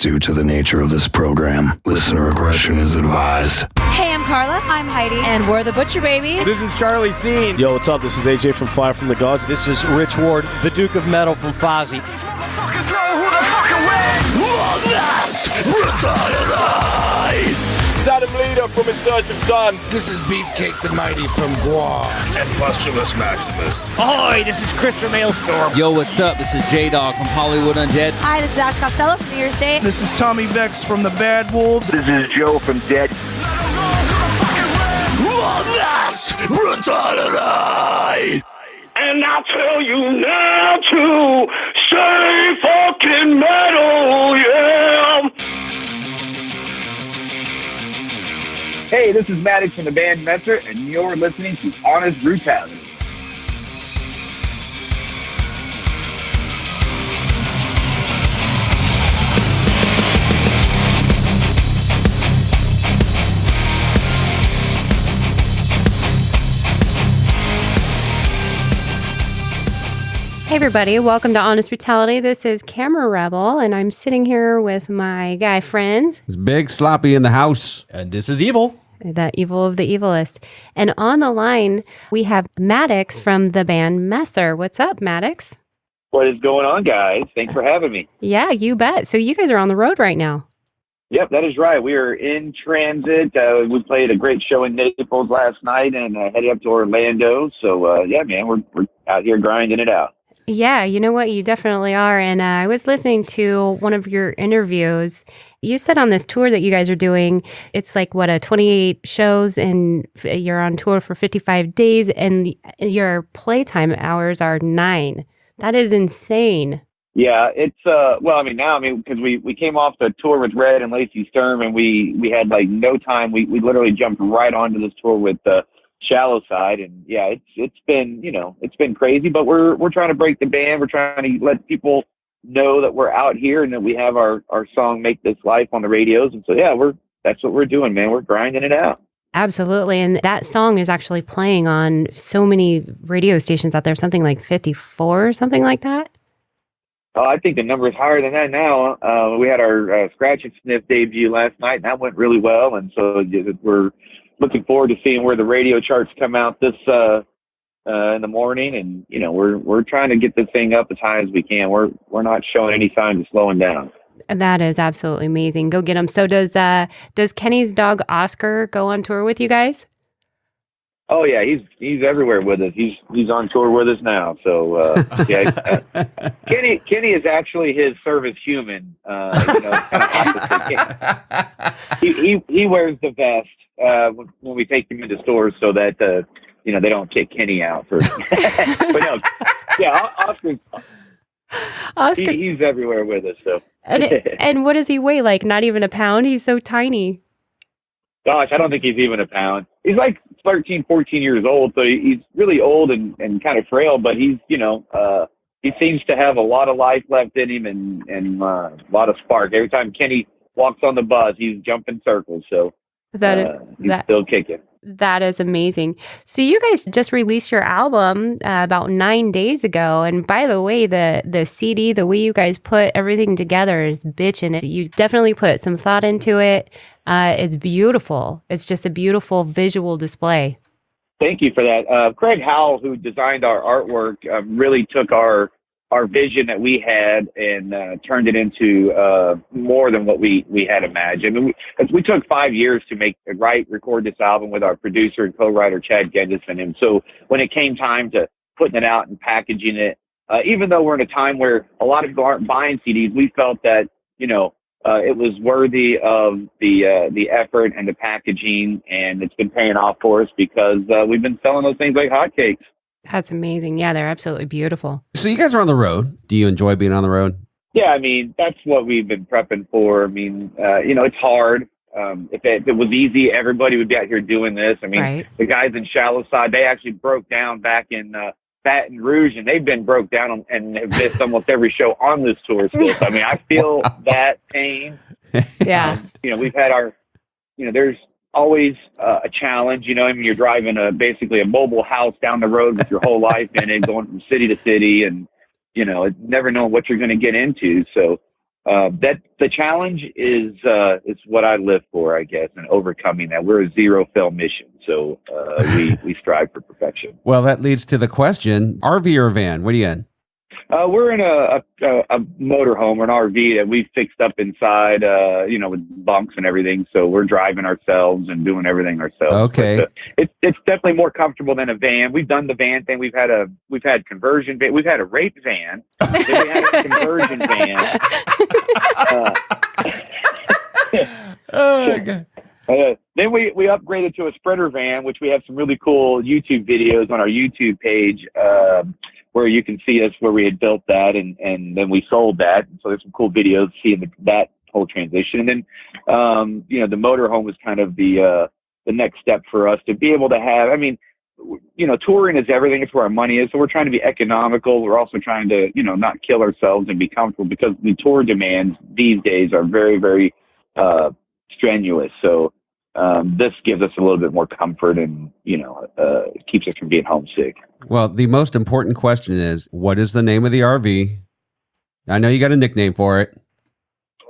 Due to the nature of this program, listener aggression is advised. Hey, I'm Carla. I'm Heidi. And we're the Butcher Baby. This is Charlie Scene. Yo, what's up? This is AJ from Fire from the Gods. This is Rich Ward, the Duke of Metal from Fozzy. Saddam Leader from In Search of Sun. This is Beefcake the Mighty from Guam. And Postulus Maximus. Ahoy, this is Chris from Maelstrom. Yo, what's up? This is J-Dog from Hollywood Undead. Hi, this is Ash Costello from New Year's Day. This is Tommy Vex from the Bad Wolves. This is Joe from Dead. Brutality! And I'll tell you now to stay fucking metal, yeah! Hey, this is Maddox from the band Messer, and you're listening to Honest Brutality. Hey everybody, welcome to Honest Brutality. This is Camera Rebel, and I'm sitting here with my guy friends. It's Big Sloppy in the house. And this is Evil. The evil of the evilest. And on the line, we have Maddox from the band Messer. What's up, Maddox? What is going on, guys? Thanks for having me. Yeah, you bet. So you guys are on the road right now. Yep, that is right. We are in transit. We played a great show in Naples last night and headed up to Orlando. So, yeah, man, we're out here grinding it out. Yeah, you know what? You definitely are. And I was listening to one of your interviews. You said on this tour that you guys are doing, it's like, 28 shows, and you're on tour for 55 days, and your playtime hours are 9. That is insane. Yeah, it's, because we came off the tour with Red and Lacey Sturm, and we had, no time. We literally jumped right onto this tour with Shallow Side, and yeah, it's been crazy, but we're trying to break the band. We're trying to let people know that we're out here and that we have our song Make This Life on the radios. And so yeah, that's what we're doing, man. We're grinding it out. Absolutely. And that song is actually playing on so many radio stations out there, something like 54 or something like that. Oh, I think the number is higher than that now. We had our Scratch and Sniff debut last night, and that went really well, and so we're looking forward to seeing where the radio charts come out this in the morning, and we're trying to get this thing up as high as we can. We're not showing any signs of slowing down. That is absolutely amazing. Go get him. So does Kenny's dog Oscar go on tour with you guys? Oh yeah, he's everywhere with us. He's on tour with us now. So yeah, Kenny is actually his service human. Kind of opposite. He wears the vest when we take him into stores so that they don't kick Kenny out for. But no, yeah, Oscar, he's everywhere with us. So and what does he weigh? Like not even a pound? He's so tiny. Gosh, I don't think he's even a pound. He's like 13, 14 years old, so he's really old and kind of frail, but he's, he seems to have a lot of life left in him and a lot of spark. Every time Kenny walks on the bus, he's jumping circles, so he's still kicking. That is amazing. So you guys just released your album about 9 days ago, and by the way, the CD, the way you guys put everything together is bitchin'. You definitely put some thought into it. It's beautiful. It's just a beautiful visual display. Thank you for that. Craig Howell, who designed our artwork, really took our vision that we had and turned it into more than what we had imagined. I mean, we took 5 years to record this album with our producer and co-writer Chad Gendison. And so when it came time to putting it out and packaging it, even though we're in a time where a lot of people aren't buying CDs, we felt that it was worthy of the effort and the packaging, and it's been paying off for us because we've been selling those things like hotcakes. That's amazing. Yeah, they're absolutely beautiful. So you guys are on the road. Do you enjoy being on the road? Yeah, I mean, that's what we've been prepping for. I mean, it's hard. If it was easy, everybody would be out here doing this. I mean, right. The guys in Shallow Side, they actually broke down back in Baton Rouge, and they've been broke down and have missed almost every show on this tour still. So, I mean, I feel that pain. Yeah. We've had there's always a challenge, I mean, you're driving basically a mobile house down the road with your whole life in it, going from city to city, and, never know what you're going to get into. So, that the challenge is what I live for, I guess, and overcoming that. We're a zero fail mission, so we strive for perfection. Well, that leads to the question: RV or van? What are you in? We're in a motorhome or an RV that we fixed up inside, with bunks and everything. So we're driving ourselves and doing everything ourselves. Okay. But, it's definitely more comfortable than a van. We've done the van thing. We've had conversion van. We've had a rape van. Then we had a conversion van. Oh, God. Then we upgraded to a spreader van, which we have some really cool YouTube videos on our YouTube page, where you can see us where we had built that, and then we sold that. So there's some cool videos seeing that whole transition. And then, the motorhome was kind of the next step for us to be able to have. I mean, touring is everything. It's where our money is. So we're trying to be economical. We're also trying to, not kill ourselves and be comfortable, because the tour demands these days are very, very strenuous. So this gives us a little bit more comfort and, keeps us from being homesick. Well, the most important question is, what is the name of the RV? I know you got a nickname for it.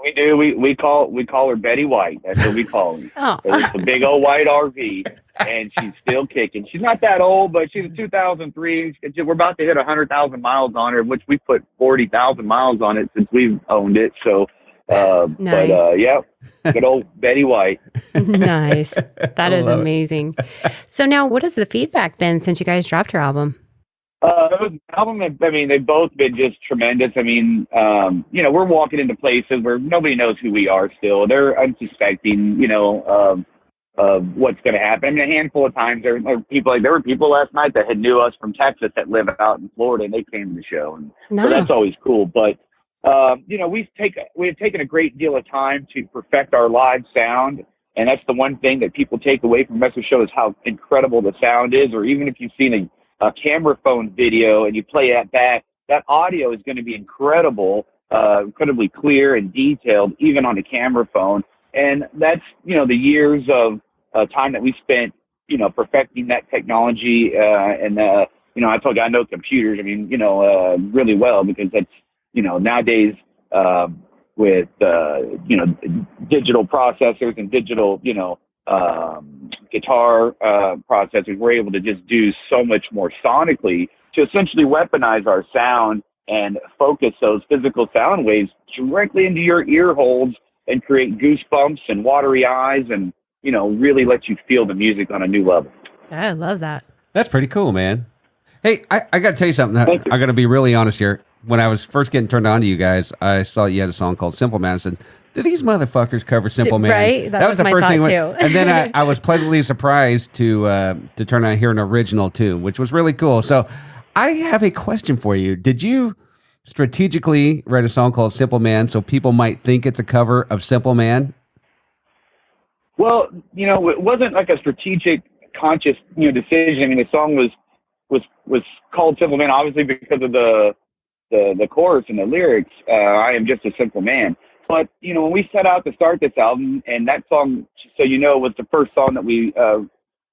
We do. We call her Betty White. That's what we call her. Oh. It's a big old white RV, and she's still kicking. She's not that old, but she's a 2003. We're about to hit 100,000 miles on her, which we put 40,000 miles on it since we've owned it. So, nice. But yeah, good old Betty White. Nice. That is amazing. So now, what has the feedback been since you guys dropped your album? It was an album. They've both been just tremendous. I mean, we're walking into places where nobody knows who we are still. They're unsuspecting, of what's going to happen. I mean, a handful of times there were people last night that had knew us from Texas that live out in Florida, and they came to the show. And nice. So that's always cool. But, we have taken a great deal of time to perfect our live sound. And that's the one thing that people take away from Messer Show, is how incredible the sound is. Or even if you've seen a camera phone video and you play that back, that audio is going to be incredibly clear and detailed, even on a camera phone. And that's, the years of time that we spent, perfecting that technology. I told you I know computers, really well, because that's, nowadays with, digital processors and digital, guitar processors, we're able to just do so much more sonically to essentially weaponize our sound and focus those physical sound waves directly into your ear holes and create goosebumps and watery eyes and, really let you feel the music on a new level. I love that. That's pretty cool, man. Hey, I got to tell you something. I got to be really honest here. When I was first getting turned on to you guys, I saw you had a song called Simple Man. I said, do these motherfuckers cover Simple Man? Right? That was the my first thought thing. too. And then I was pleasantly surprised to turn on hear an original tune, which was really cool. So I have a question for you. Did you strategically write a song called Simple Man so people might think it's a cover of Simple Man? Well, it wasn't like a strategic, conscious, decision. I mean, the song was called Simple Man, obviously because of the chorus and the lyrics. I am just a simple man. But, when we set out to start this album, and that song, so was the first song that we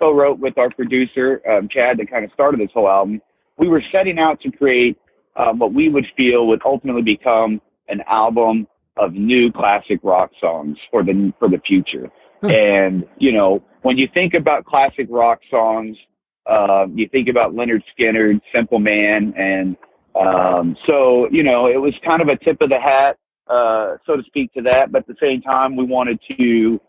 co-wrote with our producer, Chad, that kind of started this whole album, we were setting out to create what we would feel would ultimately become an album of new classic rock songs for the future. And, when you think about classic rock songs, you think about Leonard Skinner, Simple Man, and so, it was kind of a tip of the hat, so to speak, to that. But at the same time, we wanted to,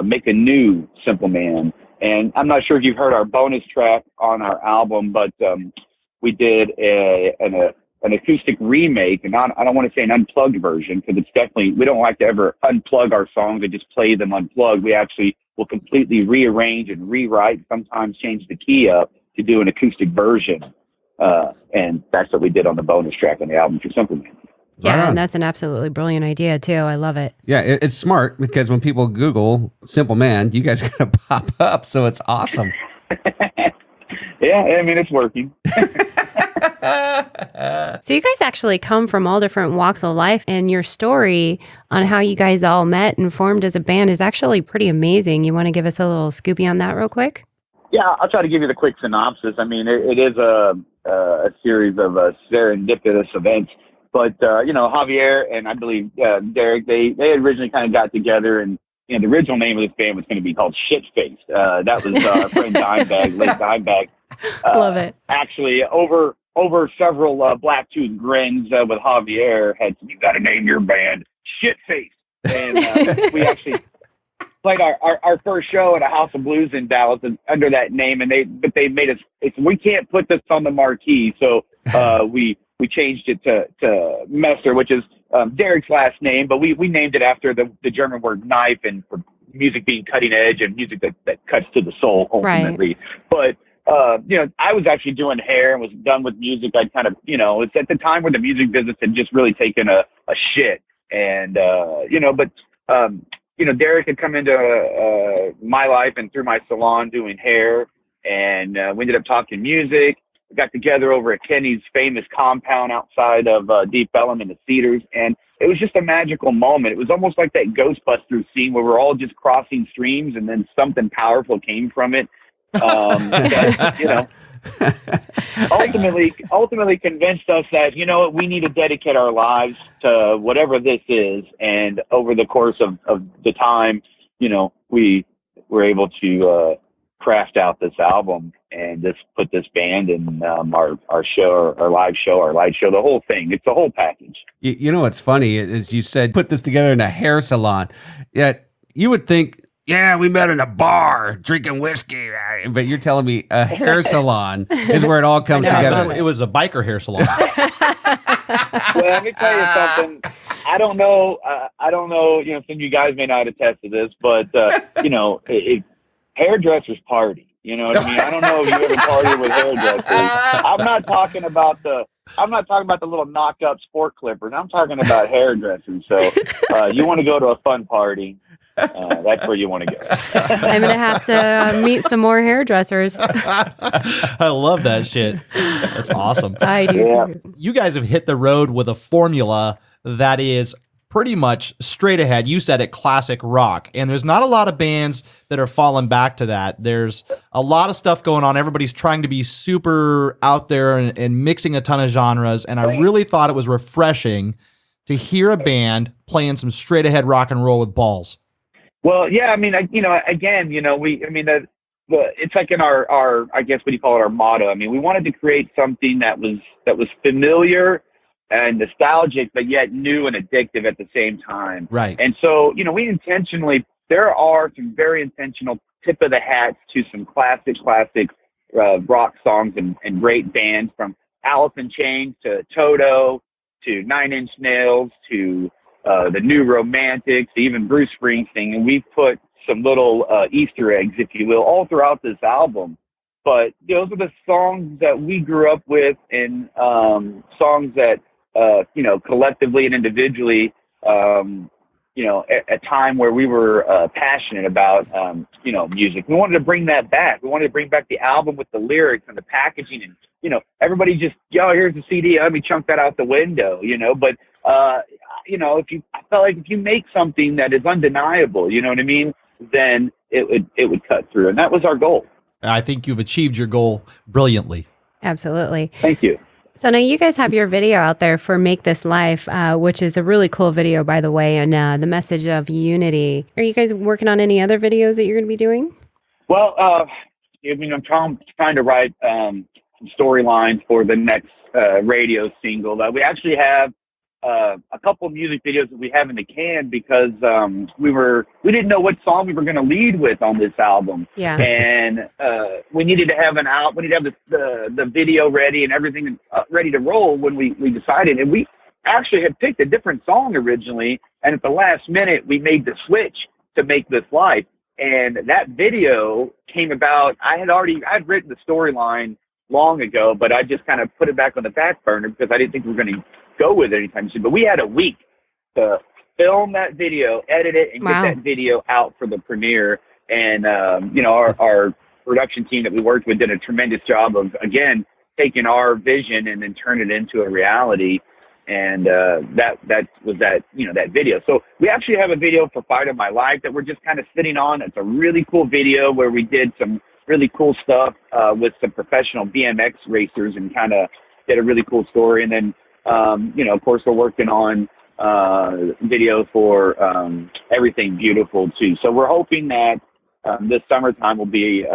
make a new Simple Man. And I'm not sure if you've heard our bonus track on our album, but we did an acoustic remake, and I don't want to say an unplugged version, because it's definitely, we don't like to ever unplug our songs and just play them unplugged. We actually will completely rearrange and rewrite, sometimes change the key up to do an acoustic version. And that's what we did on the bonus track on the album for Simple Man. Yeah, and that's an absolutely brilliant idea, too. I love it. Yeah, it's smart, because when people Google Simple Man, you guys are going to pop up, so it's awesome. Yeah, it's working. So you guys actually come from all different walks of life, and your story on how you guys all met and formed as a band is actually pretty amazing. You want to give us a little scoopy on that real quick? Yeah, I'll try to give you the quick synopsis. It is a series of serendipitous events. But Javier and I believe Derek, they had originally kind of got together, and the original name of this band was going to be called Shitfaced. That was our friend Dimebag, late Dimebag. Love it. Actually, over several Blacktooth grins with Javier, had you got to name your band Shitfaced, and we actually played our first show at a House of Blues in Dallas under that name, and they made us. We can't put this on the marquee, so we changed it to Messer, which is Derek's last name, but we named it after the German word knife, and for music being cutting edge and music that cuts to the soul ultimately. Right. But I was actually doing hair and was done with music. I kind of, it's at the time where the music business had just really taken a shit, and Derek had come into my life and through my salon doing hair, and we ended up talking music. We got together over at Kenny's famous compound outside of Deep Ellum in the Cedars, and it was just a magical moment. It was almost like that Ghostbusters scene where we're all just crossing streams, and then something powerful came from it. That, ultimately convinced us that, we need to dedicate our lives to whatever this is. And over the course of the time, we were able to craft out this album and just put this band in our show, our live show, the whole thing. It's a whole package. What's funny is you said put this together in a hair salon. Yet you would think, yeah, we met in a bar drinking whiskey, but you're telling me a hair salon is where it all comes together. It was a biker hair salon. Well, let me tell you something. I don't know. Some of you guys may not attest to this, but hairdressers party. You know what I mean? I don't know if you ever partied with hairdressers. I'm not talking about the little knock-up sport clippers. I'm talking about hairdressers. So you want to go to a fun party, that's where you want to go. I'm going to have to meet some more hairdressers. I love that shit. That's awesome. I do too. You guys have hit the road with a formula that is pretty much straight ahead. You said it, classic rock. And there's not a lot of bands that are falling back to that. There's a lot of stuff going on. Everybody's trying to be super out there and mixing a ton of genres. And I really thought it was refreshing to hear a band playing some straight ahead rock and roll with balls. Well, yeah, I mean, it's like in our, I guess what you call it, our motto. I mean, we wanted to create something that was familiar and nostalgic, but yet new and addictive at the same time. Right. And so, there are some very intentional tip of the hats to some classic rock songs and great bands, from Alice in Chains to Toto to Nine Inch Nails to the New Romantics, even Bruce Springsteen. And we've put some little Easter eggs, if you will, all throughout this album. But those are the songs that we grew up with, and songs that, collectively and individually, a time where we were passionate about, music. We wanted to bring that back. We wanted to bring back the album with the lyrics and the packaging, and, everybody just, here's the CD, let me chunk that out the window, but, I felt like if you make something that is undeniable, you know what I mean, then it would cut through. And that was our goal. I think you've achieved your goal brilliantly. Absolutely. Thank you. So now you guys have your video out there for Make This Life, which is a really cool video, by the way, and the message of unity. Are you guys working on any other videos that you're going to be doing? Well, I'm trying to write some storylines for the next radio single. We actually have a couple of music videos that we have in the can, because we didn't know what song we were going to lead with on this album. Yeah. And we needed to have we needed to have the video ready and everything ready to roll when we decided. And we actually had picked a different song originally, and at the last minute we made the switch to Make This Life. And that video came about. I'd written the storyline long ago, but I just kind of put it back on the back burner because I didn't think we were going to go with it anytime soon. But we had a week to film that video, edit it, and get that video out for the premiere. And our production team that we worked with did a tremendous job of, again, taking our vision and then turning it into a reality. And that was that video. So we actually have a video for Fight of My Life that we're just kind of sitting on. It's a really cool video where we did some really cool stuff with some professional BMX racers and kind of did a really cool story. And then Of course, we're working on video for Everything Beautiful too. So we're hoping that this summertime will be,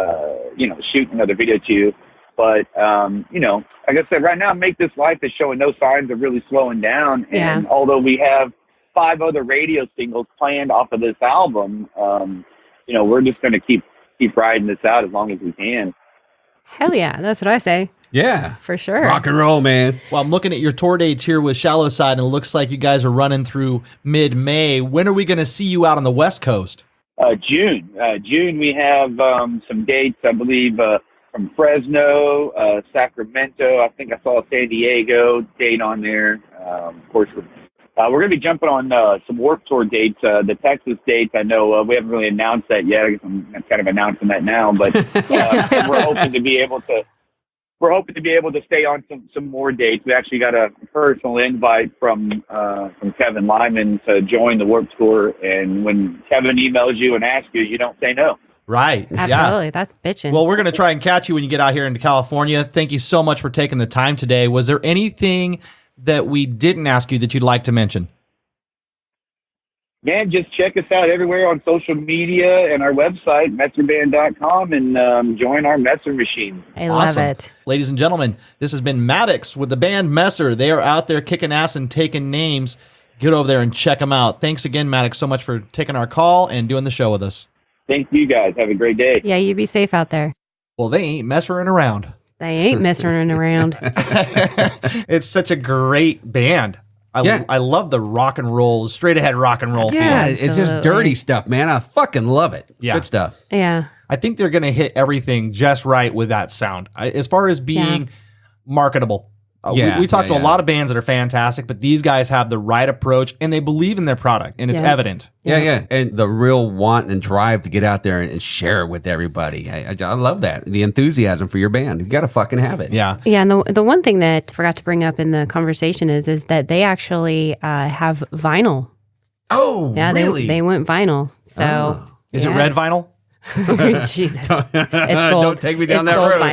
shooting another video too. But, like I said, right now, Make This Life is showing no signs of really slowing down. Yeah. And although we have 5 other radio singles planned off of this album, we're just going to keep riding this out as long as we can. Hell yeah, that's what I say. Yeah. For sure. Rock and roll, man. Well, I'm looking at your tour dates here with Shallow Side, and it looks like you guys are running through mid-May. When are we going to see you out on the West Coast? June. June, we have some dates, I believe, from Fresno, Sacramento. I think I saw a San Diego date on there. Of course, we're going to be jumping on some Warped Tour dates. The Texas dates, I know we haven't really announced that yet. I guess I'm kind of announcing that now, but we're hoping to be able to stay on some more dates. We actually got a personal invite from Kevin Lyman to join the Warped Tour, and when Kevin emails you and asks you, you don't say no. Right. Absolutely. Yeah. That's bitching. Well, we're going to try and catch you when you get out here into California. Thank you so much for taking the time today. Was there anything that we didn't ask you that you'd like to mention? Man, just check us out everywhere on social media and our website, messerband.com, and join our Messer machine. I love it. Ladies and gentlemen, this has been Maddox with the band Messer. They are out there kicking ass and taking names. Get over there and check them out. Thanks again, Maddox, so much for taking our call and doing the show with us. Thank you, guys. Have a great day. Yeah, you be safe out there. Well, they ain't messering around. They ain't messing around. It's such a great band. I love the rock and roll, straight ahead rock and roll. Yeah, Absolutely. it's just dirty stuff, man. I fucking love it. Yeah. Good stuff. Yeah. I think they're going to hit everything just right with that sound. As far as being marketable. We talked to a lot of bands that are fantastic, but these guys have the right approach and they believe in their product, and it's evident. Yeah. And the real want and drive to get out there and share it with everybody. I love that. The enthusiasm for your band. You got to fucking have it. Yeah. Yeah. And the one thing that I forgot to bring up in the conversation is that they actually have vinyl. Oh, yeah, really? They went vinyl. So Is it red vinyl? Jesus. It's gold. Don't take me down that road.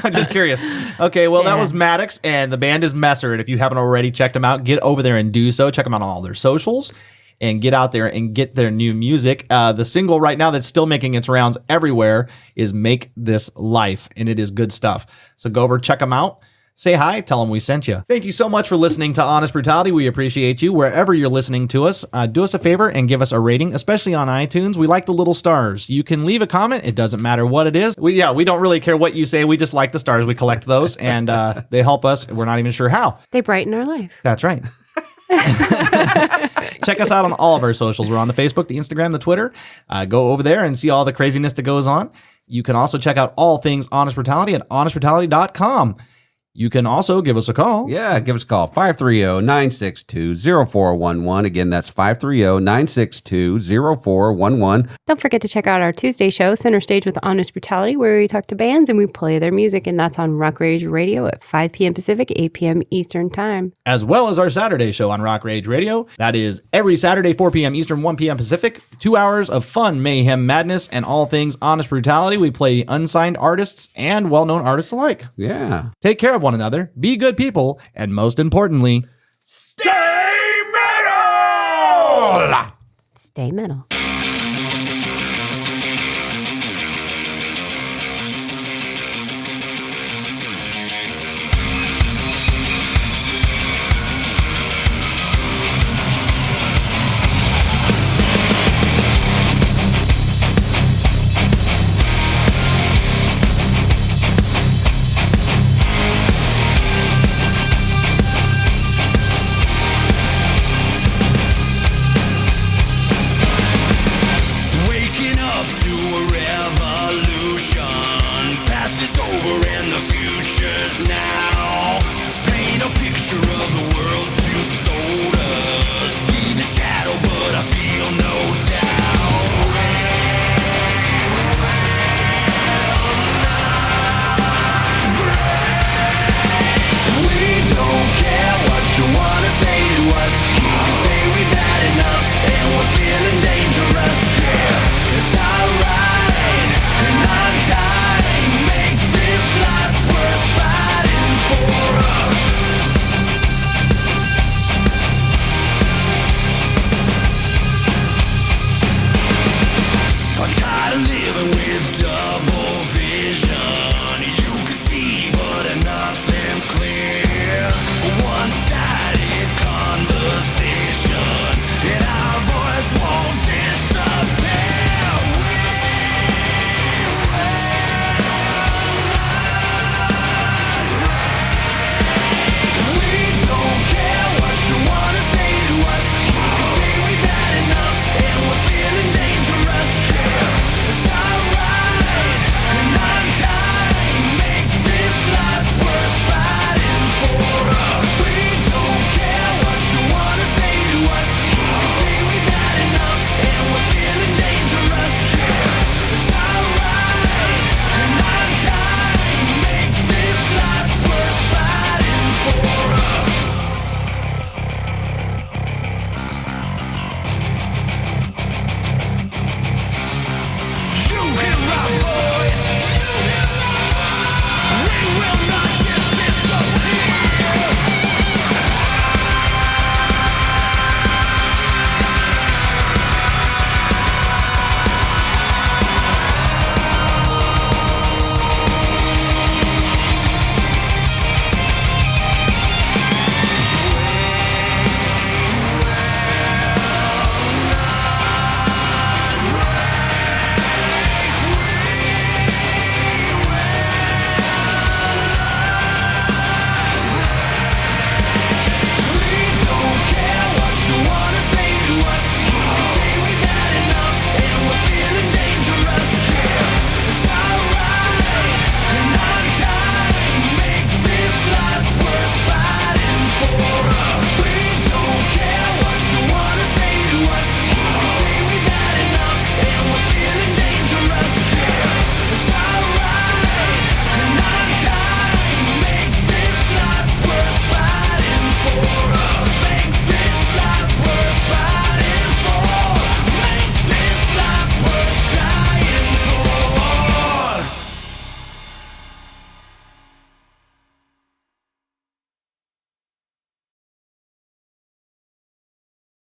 I'm just curious. Okay, well, that was Maddox, and the band is Messer. And if you haven't already checked them out, get over there and do so. Check them out on all their socials and get out there and get their new music. The single right now that's still making its rounds everywhere is Make This Life, and it is good stuff. So go over, check them out. Say hi, tell them we sent you. Thank you so much for listening to Honest Brutality. We appreciate you wherever you're listening to us. Do us a favor and give us a rating, especially on iTunes. We like the little stars. You can leave a comment. It doesn't matter what it is. We don't really care what you say. We just like the stars. We collect those, and they help us. We're not even sure how. They brighten our life. That's right. Check us out on all of our socials. We're on the Facebook, the Instagram, the Twitter. Go over there and see all the craziness that goes on. You can also check out all things Honest Brutality at honestbrutality.com. You can also give us a call. Yeah, give us a call. 530-962-0411. Again, that's 530-962-0411. Don't forget to check out our Tuesday show, Center Stage with Honest Brutality, where we talk to bands and we play their music, and that's on Rock Rage Radio at 5 p.m. Pacific, 8 p.m. Eastern Time. As well as our Saturday show on Rock Rage Radio. That is every Saturday, 4 p.m. Eastern, 1 p.m. Pacific. 2 hours of fun, mayhem, madness, and all things Honest Brutality. We play unsigned artists and well-known artists alike. Yeah. Take care of one another, be good people, and most importantly, stay metal! Stay metal.